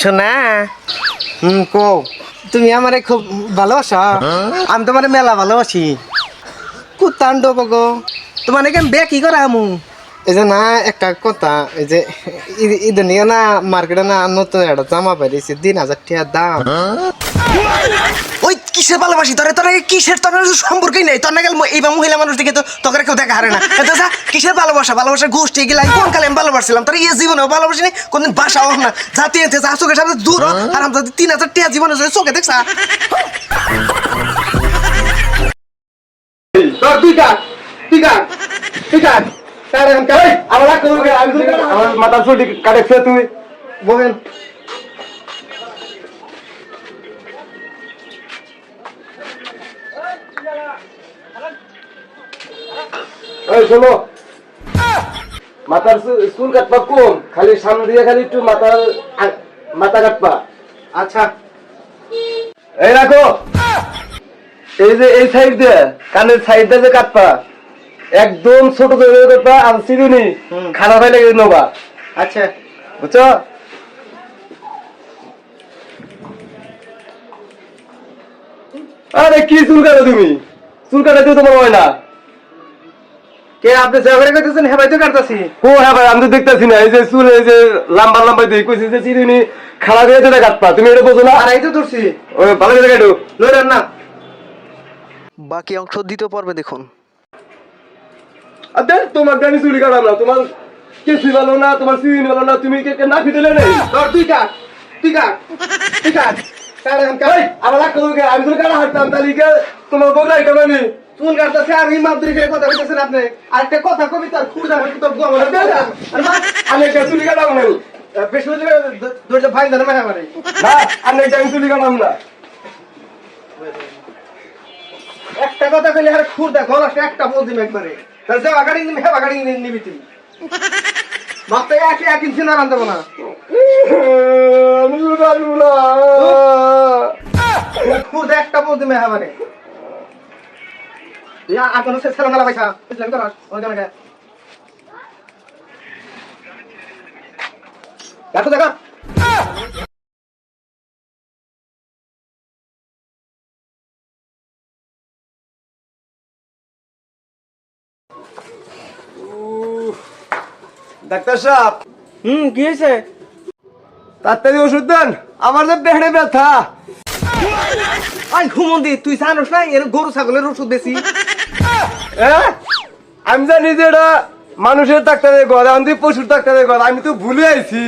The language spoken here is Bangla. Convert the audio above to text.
শোনা কও তুমি আমারে খুব ভালোবাসো আমি তোমার মেলা ভালোবাসি কুতান্ড বগো তোমার এখানে বে কি করা আমু এই যে না একটা কথা এই যে ঈদ নিয়ে না মার্কেটে না নতুন একটা জামা বেরিয়েছে ৩,০০০ টাকা দাম ওই কিসের ভালোবাসি তোরে তোরা কিসের তোর সম্পর্কই নেই তোর না গেল এইবার মহিলা মানুষ দিকে তো তোকে কেউ দেখা হারে না এত কিসের ভালোবাসা গোষ্ঠী গেলে আমি কোন কালে আমি ভালোবাসছিলাম তোর ইয়ে জীবনেও ভালোবাসি নি কোনদিন বাসা হোক না জাতি এতে যা চোখের সামনে দূর আর আমি ৩,০০০ টাকা জীবনে চোখে দেখছা তোর তুই কাট আমার মাথার চুল কাটেছে তুমি বলেন এই শোনো মাথার চুল কাটবা কম খালি সামনে দিয়ে খালি একটু মাথা কাটবা আচ্ছা এই রাখো এই যে এই সাইড দিয়ে কানের সাইড দিয়ে যে কাটবা একদম ছোট করে কাটবা আর চিরুনি খানা ফাইলে নেবা আচ্ছা বুঝছো আরে কি চুল কাটো তুমি চুল কাটাতেও তোমার হয় না কে আপনি জায়গায় কইতেছেন হ্যাঁ ভাই তো কাটতাছি ও হ্যাঁ ভাই আমি তো দেখতেছি না এই যে চুল এই যে লম্বা দিয়ে কইছি যে চিরুনি খানা দিয়ে যেটা কাটবা তুমি এটা বোঝো না আর এই তো ধরছি ওই ভালো করে কাটো লইলেন না বাকি অংশ দ্বিতীয় পর্বে দেখুন আরে তোমার গানি চুলি কাটাম না তোমার কেসি ভালো না তোমার চিরুনি ভালো না তুমি কে না ফিতেলে নেই তোর তুই কাট এই আমার রাখ করবে আমি তো কাটা হাঁটতাম তালিকা তোমার বগলা এটা আমি চুল কাটতেছে আর এই মাদ্রি করে কথা বলতেছেন আপনি আর একটা কথা কবিতার খুঁজা হয়তো তোর গোয়া বলে দেন আর মা আমি একটা চুলি কাটাম না বেশ হয়ে ধৈর্য ভাই ধরে মারা মারে না আমি একটা চুলি কাটাম না একটা কথা কইলে আর খুঁড়দা গলাটা একটা বলদিম একবারে তার যাওয়া গাড়ি নিবি হেবা গাড়ি নিবি তুই মাত্র এক ইঞ্চি না রান দেবো না আমি পারবো না খুঁড়দা একটা বলদিম হেবারে ইয়া এখন সে ছেলে মেলা পয়সা বুঝলেন করাস ওই কেন দেখো দেখো ডাক্তার সাহেব কি হয়েছে তাড়াতাড়ি ওষুধ দেন আমার যে পেটে ব্যথা আই হুমন্দি তুই জানোস না এর গরু ছাগলের ওষুধ বেশি আমি জানি যে এটা মানুষের ডাক্তারের ঘর আমি পশুর ডাক্তারের ঘর আমি তো ভুলে আইছি